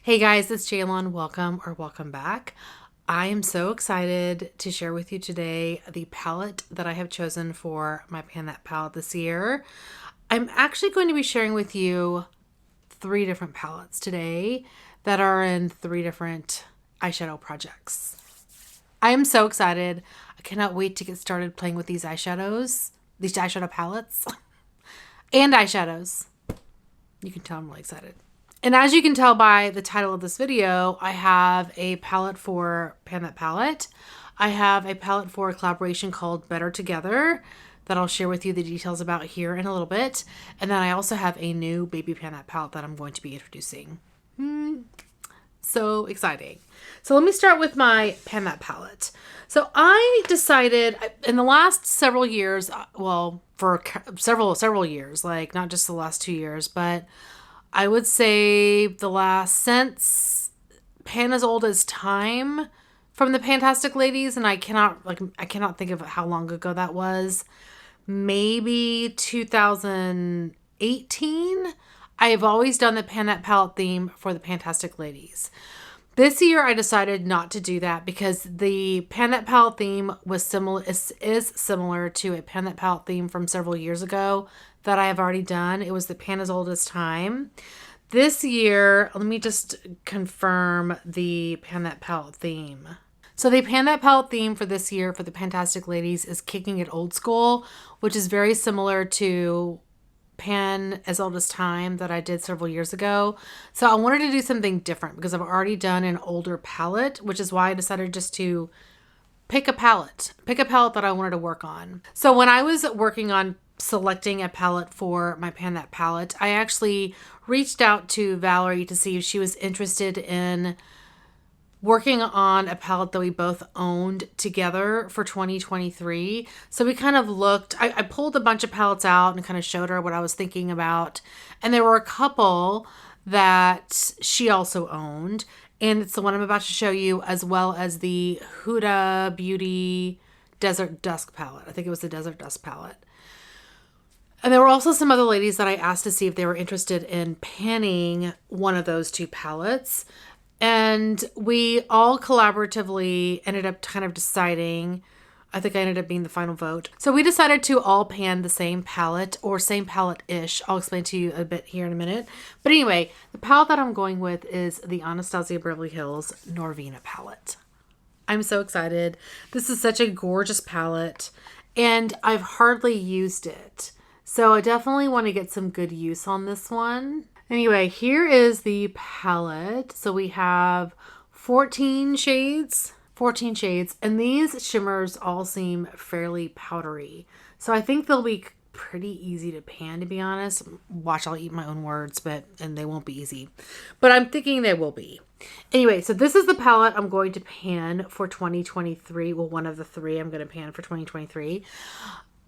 Hey guys, it's Jaylon. Welcome back. I am so excited to share with you today the palette that I have chosen for my Pan That palette this year. I'm actually going to be sharing with you three different palettes today that are in three different eyeshadow projects. I am so excited. I cannot wait to get started playing with these eyeshadow palettes, and eyeshadows. You can tell I'm really excited. And as you can tell by the title of this video, I have a palette for Pan That palette. I have a palette for a collaboration called Better Together that I'll share with you the details about here in a little bit. And then I also have a new baby Pan That palette that I'm going to be introducing. So exciting. So let me start with my Pan That palette. So I decided in the last several years, well, for several years, like not just the last 2 years, but I would say since Pan as Old as Time from the Fantastic Ladies, and I cannot think of how long ago that was. Maybe 2018. I have always done the Pan That palette theme for the Fantastic Ladies. This year I decided not to do that because the Pan That palette theme is similar to a Pan That palette theme from several years ago that I have already done. It was the Pan as Old as Time. This year, let me just confirm the Pan That palette theme. So the Pan That palette theme for this year for the Fantastic Ladies is Kicking It Old School, which is very similar to Pan as Old as Time that I did several years ago. So I wanted to do something different because I've already done an older palette, which is why I decided just to pick a palette that I wanted to work on. So when I was working on selecting a palette for my Pan That palette, I actually reached out to Valerie to see if she was interested in working on a palette that we both owned together for 2023. So we kind of looked, I pulled a bunch of palettes out and kind of showed her what I was thinking about. And there were a couple that she also owned. And it's the one I'm about to show you, as well as the Huda Beauty Desert Dusk palette. I think it was the Desert Dusk palette. And there were also some other ladies that I asked to see if they were interested in panning one of those two palettes. And we all collaboratively ended up kind of deciding, I think I ended up being the final vote. So we decided to all pan the same palette, or same palette-ish. I'll explain to you a bit here in a minute. But anyway, the palette that I'm going with is the Anastasia Beverly Hills Norvina palette. I'm so excited. This is such a gorgeous palette, and I've hardly used it. So I definitely want to get some good use on this one. Anyway, here is the palette. So we have 14 shades, and these shimmers all seem fairly powdery. So I think they'll be pretty easy to pan, to be honest. Watch, I'll eat my own words, and they won't be easy. But I'm thinking they will be. Anyway, so this is the palette I'm going to pan for 2023. Well, one of the three I'm going to pan for 2023.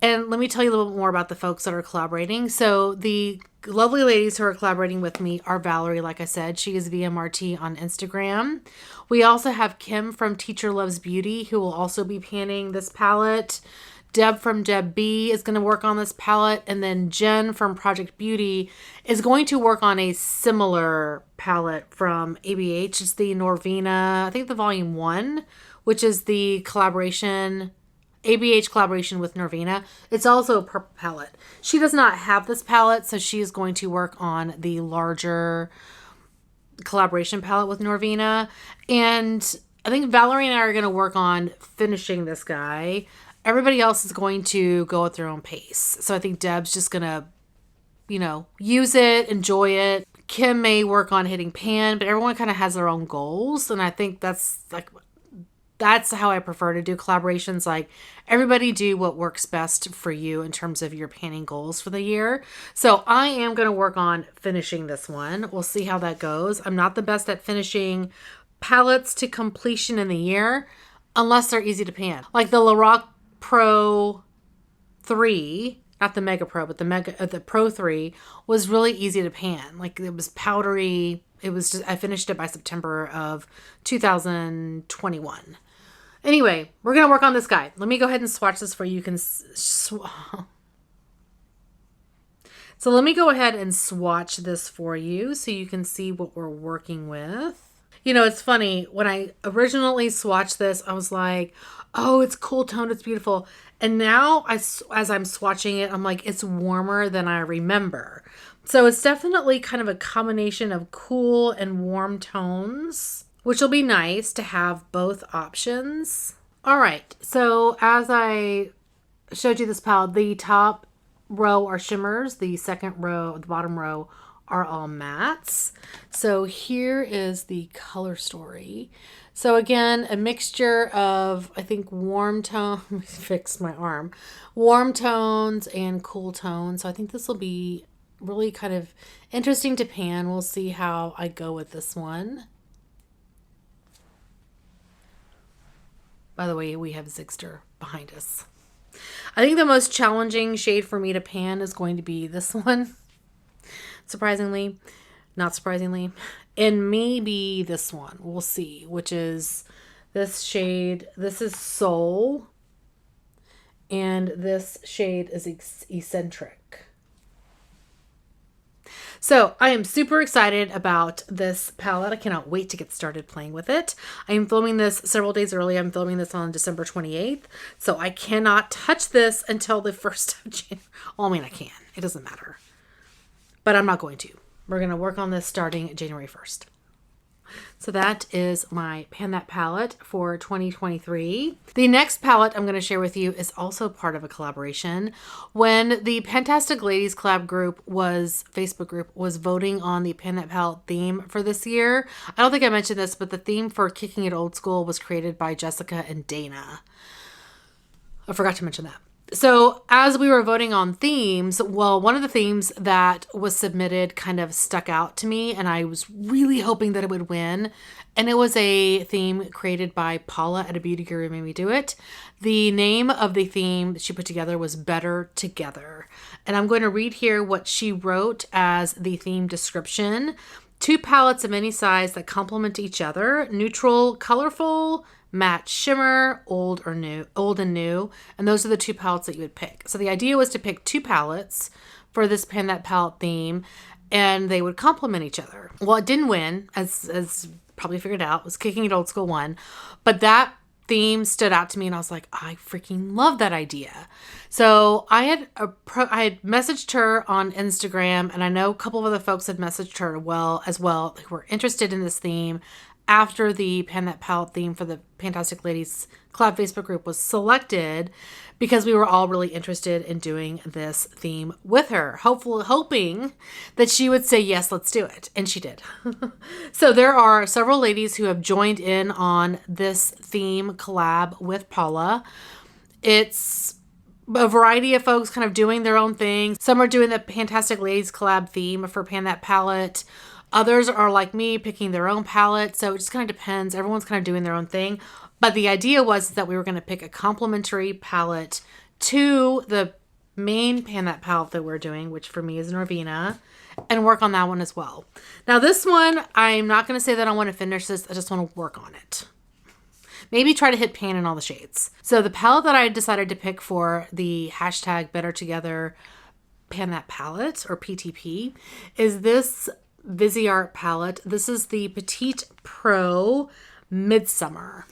And let me tell you a little bit more about the folks that are collaborating. So the lovely ladies who are collaborating with me are Valerie, like I said. She is VMRT on Instagram. We also have Kim from Teacher Loves Beauty, who will also be panning this palette. Deb from Deb B is going to work on this palette. And then Jen from Project Beauty is going to work on a similar palette from ABH. It's the Norvina, I think the volume 1, which is the ABH collaboration with Norvina. It's also a purple palette. She does not have this palette, so she is going to work on the larger collaboration palette with Norvina. And I think Valerie and I are going to work on finishing this guy. Everybody else is going to go at their own pace. So I think Deb's just going to, use it, enjoy it. Kim may work on hitting pan, but everyone kind of has their own goals. And I think that's how I prefer to do collaborations. Like, everybody do what works best for you in terms of your panning goals for the year. So I am going to work on finishing this one. We'll see how that goes. I'm not the best at finishing palettes to completion in the year unless they're easy to pan. Like the Lorac Pro 3, not the Mega Pro, but the Pro 3 was really easy to pan. Like, it was powdery. It was just, I finished it by September of 2021. Anyway, we're going to work on this guy. Let me go ahead and swatch this for you. You can It's So let me go ahead and swatch this for you so you can see what we're working with. You know, it's funny. When I originally swatched this, I was like, oh, it's cool toned. It's beautiful. And now as I'm swatching it, I'm like, it's warmer than I remember. So it's definitely kind of a combination of cool and warm tones, which will be nice to have both options. All right. So as I showed you this palette, the top row are shimmers. The second row, the bottom row, are all mattes. So here is the color story. So again, a mixture of, I think, warm tone, let me fix my arm, warm tones and cool tones. So I think this will be really kind of interesting to pan. We'll see how I go with this one. By the way, we have Zigster behind us. I think the most challenging shade for me to pan is going to be this one. Surprisingly, not surprisingly, and maybe this one, we'll see, which is this shade. This is Soul, and this shade is Eccentric. So I am super excited about this palette. I cannot wait to get started playing with it. I am filming this several days early. I'm filming this on December 28th. So I cannot touch this until the 1st of January. Well, I mean, I can. It doesn't matter. But I'm not going to. We're going to work on this starting January 1st. So that is my Pan That palette for 2023. The next palette I'm going to share with you is also part of a collaboration. When the Fantastic Ladies collab group Facebook group was voting on the Pan That palette theme for this year, I don't think I mentioned this, but the theme for Kicking It Old School was created by Jessica and Dana. I forgot to mention that. So as we were voting on themes, well, one of the themes that was submitted kind of stuck out to me, and I was really hoping that it would win. And it was a theme created by Paula at A Beauty Guru Made Me Do It. The name of the theme that she put together was Better Together. And I'm going to read here what she wrote as the theme description. 2 palettes of any size that complement each other, neutral, colorful, matte shimmer, old and new. And those are the 2 palettes that you would pick. So the idea was to pick 2 palettes for this Pan That palette theme, and they would complement each other. Well, it didn't win, as probably figured out. It was Kicking It Old School one. But that theme stood out to me, and I was like, I freaking love that idea. So I had messaged her on Instagram, and I know a couple of other folks had messaged her as well who were interested in this theme after the Pan That palette theme for the Fantastic Ladies Collab Facebook group was selected, because we were all really interested in doing this theme with her, hoping that she would say, yes, let's do it. And she did. So there are several ladies who have joined in on this theme collab with Paula. It's a variety of folks kind of doing their own thing. Some are doing the Fantastic Ladies collab theme for Pan That palette. Others are like me, picking their own palette. So it just kind of depends. Everyone's kind of doing their own thing. But the idea was that we were going to pick a complementary palette to the main Pan That palette that we're doing, which for me is Norvina, and work on that one as well. Now this one, I'm not going to say that I want to finish this. I just want to work on it. Maybe try to hit pan in all the shades. So the palette that I decided to pick for the hashtag Better Together Pan That palette, or PTP, is this Viseart palette. This is the Petite Pro Midsummer.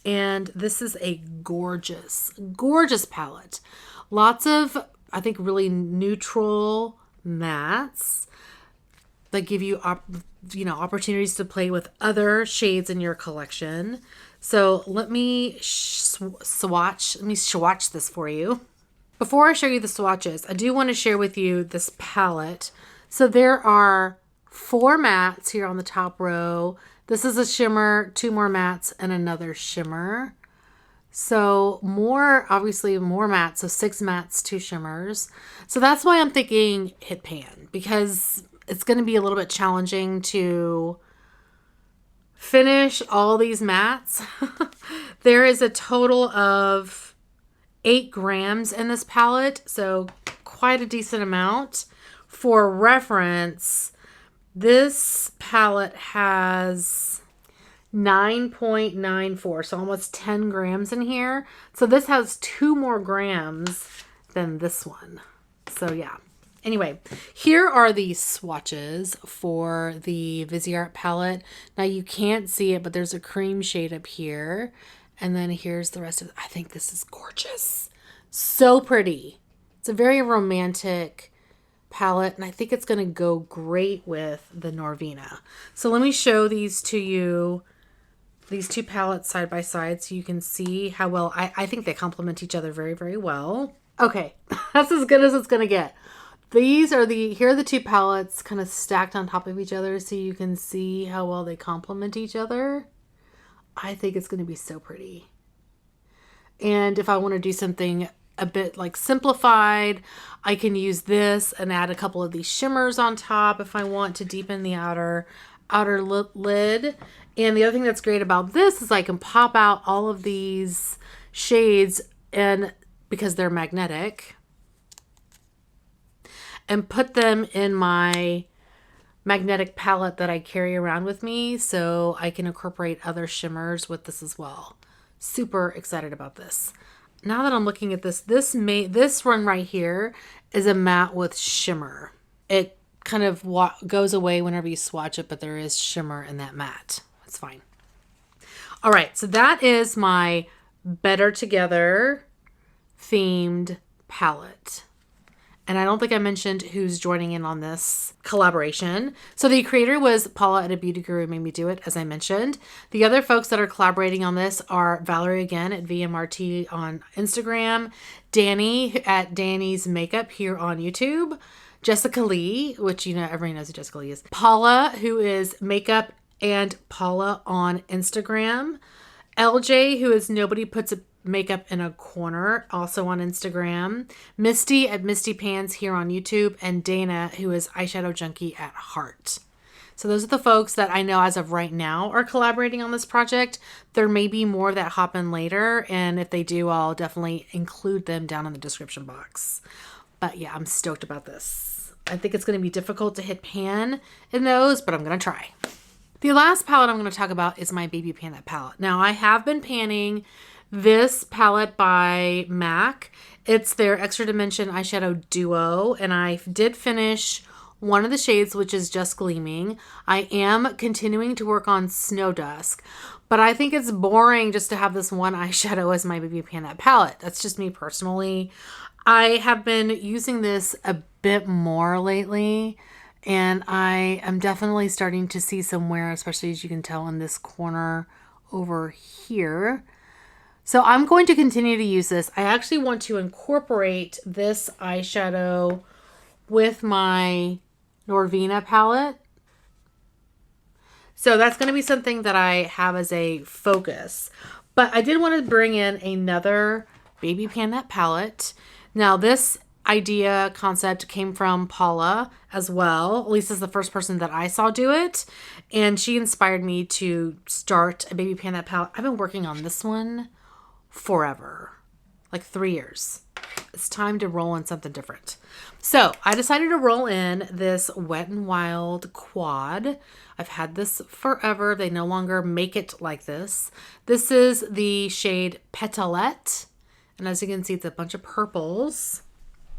And this is a gorgeous, gorgeous palette. Lots of, I think, really neutral mattes that give you, opportunities to play with other shades in your collection. So let me swatch this for you. Before I show you the swatches, I do want to share with you this palette. So there are 4 mattes here on the top row. This is a shimmer, 2 more mattes, and another shimmer. So obviously more mattes. So 6 mattes, 2 shimmers. So that's why I'm thinking hit pan, because it's going to be a little bit challenging to finish all these mattes. There is a total of 8 grams in this palette. So quite a decent amount. For reference, this palette has 9.94, so almost 10 grams in here. So this has 2 more grams than this one. So yeah. Anyway, here are the swatches for the Viseart palette. Now you can't see it, but there's a cream shade up here. And then here's the rest of it. I think this is gorgeous. So pretty. It's a very romantic palette, and I think it's going to go great with the Norvina. So let me show these to you, these two palettes side by side, so you can see how well, I think they complement each other very, very well. Okay, that's as good as it's going to get. Here are the two palettes kind of stacked on top of each other, so you can see how well they complement each other. I think it's going to be so pretty. And if I want to do something a bit like simplified, I can use this and add a couple of these shimmers on top if I want to deepen the outer lid. And the other thing that's great about this is I can pop out all of these shades, and because they're magnetic, and put them in my magnetic palette that I carry around with me, so I can incorporate other shimmers with this as well. Super excited about this. Now that I'm looking at this one right here is a matte with shimmer. It kind of goes away whenever you swatch it, but there is shimmer in that matte. It's fine. All right, so that is my Better Together themed palette. And I don't think I mentioned who's joining in on this collaboration. So the creator was Paula at A Beauty Guru Made Me Do It, as I mentioned. The other folks that are collaborating on this are Valerie again at VMRT on Instagram, Dannie at Danny's Makeup here on YouTube, Jessica Lee, which everybody knows who Jessica Lee is, Paula, who is Makeup and Paula on Instagram, LJ, who is Nobody Puts a Makeup in a Corner, also on Instagram, Misty at Misty Pans here on YouTube, and Dana, who is Eyeshadow Junkie at Heart. So those are the folks that I know as of right now are collaborating on this project. There may be more that hop in later, and if they do, I'll definitely include them down in the description box. But yeah, I'm stoked about this. I think it's going to be difficult to hit pan in those, but I'm going to try. The last palette I'm going to talk about is my Baby Pan palette. Now, I have been panning this palette by MAC. It's their Extra Dimension Eyeshadow Duo, and I did finish one of the shades, which is Just Gleaming. I am continuing to work on Snow Dusk, but I think it's boring just to have this one eyeshadow as my Baby Pan palette. That's just me personally. I have been using this a bit more lately, and I am definitely starting to see some wear, especially as you can tell in this corner over here. So I'm going to continue to use this. I actually want to incorporate this eyeshadow with my Norvina palette. So that's going to be something that I have as a focus. But I did want to bring in another Baby Pan palette. Now this idea concept came from Paula as well. At least as the first person that I saw do it. And she inspired me to start a Baby Pan palette. I've been working on this one forever, like 3 years. It's time to roll in something different. So I decided to roll in this Wet n Wild quad. I've had this forever. They no longer make it like this. This is the shade Petalette. And as you can see, it's a bunch of purples.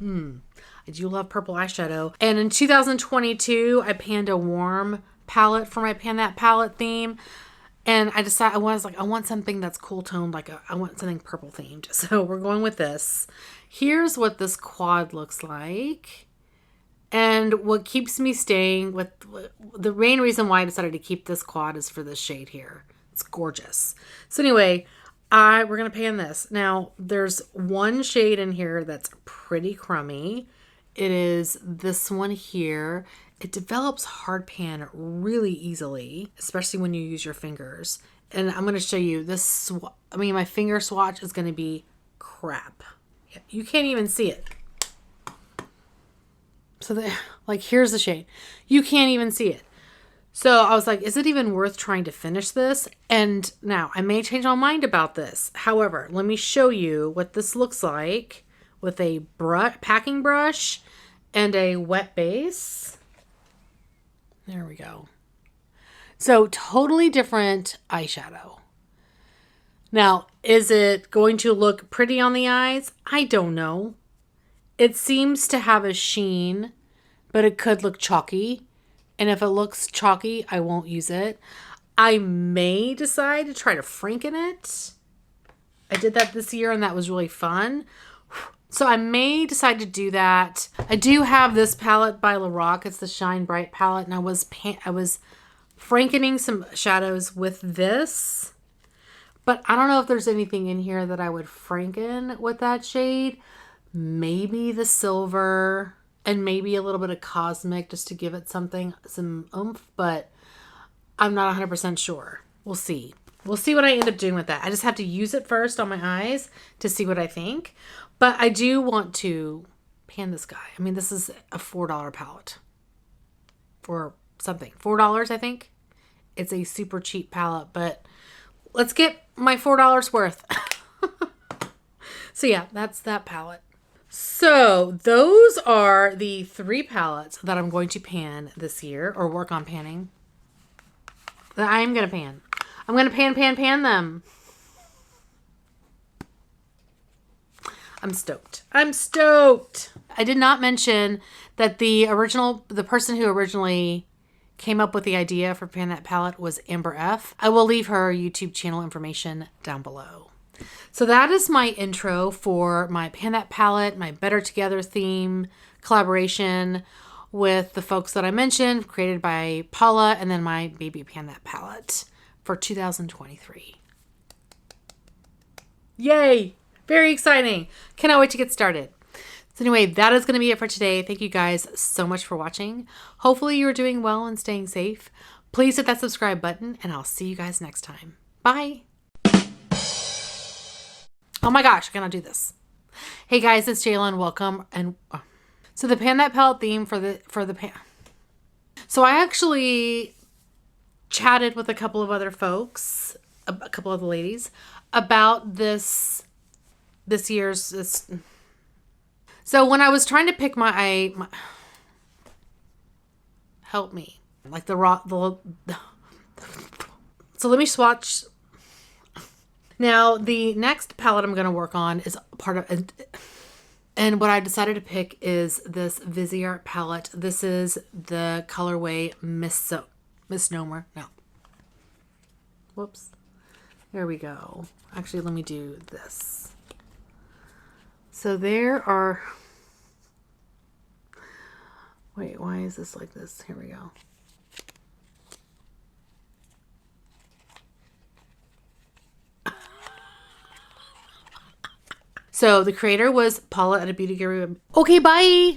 I do love purple eyeshadow. And in 2022, I panned a warm palette for my Pan That palette theme. And I decided, I want something that's cool toned, I want something purple themed. So we're going with this. Here's what this quad looks like. And what keeps me staying with, the main reason why I decided to keep this quad is for this shade here. It's gorgeous. So anyway, we're going to pan this. Now, there's one shade in here that's pretty crummy. It is this one here. It develops hard pan really easily, especially when you use your fingers. And I'm going to show you this. My finger swatch is going to be crap. You can't even see it. So here's the shade. You can't even see it. So I was like, is it even worth trying to finish this? And now I may change my mind about this. However, let me show you what this looks like with a packing brush and a wet base. There we go. So totally different eyeshadow. Now, is it going to look pretty on the eyes? I don't know. It seems to have a sheen but it could look chalky. And if it looks chalky, I won't use it. I may decide to try to franken it. I did that this year and that was really fun. So I may decide to do that. I do have this palette by Lorac. It's the Shine Bright palette, and I was frankening some shadows with this. But I don't know if there's anything in here that I would franken with that shade. Maybe the silver and maybe a little bit of Cosmic just to give it something, some oomph, but I'm not 100% sure. We'll see. We'll see what I end up doing with that. I just have to use it first on my eyes to see what I think. But I do want to pan this guy. I mean, this is a $4 palette. Or something. $4, I think. It's a super cheap palette, but let's get my $4 worth. So yeah, that's that palette. So those are the 3 palettes that I'm going to pan this year, or work on panning. That I am going to pan. I'm going to pan them. I'm stoked. I'm stoked. I did not mention that the person who originally came up with the idea for Pan That Palette was Amber F. I will leave her YouTube channel information down below. So that is my intro for my Pan That Palette, my Better Together theme collaboration with the folks that I mentioned, created by Paula, and then my Baby Pan That Palette for 2023. Yay! Very exciting. Cannot wait to get started. So anyway, that is going to be it for today. Thank you guys so much for watching. Hopefully you're doing well and staying safe. Please hit that subscribe button, and I'll see you guys next time. Bye. Oh my gosh, I cannot do this. Hey guys, it's Jalen. Welcome. And so the Pan That Palette theme for the pan. So I actually chatted with a couple of other folks, a couple of the ladies, about this year's. So when I was trying to pick my help me, like so let me swatch. Now the next palette I'm going to work on is part of, and what I decided to pick is this Viseart palette. This is the colorway Misnomer. No. Whoops. There we go. Actually, let me do this. So there are... Wait, why is this like this? Here we go. So the creator was Paula at A Beauty Guru. Okay, bye!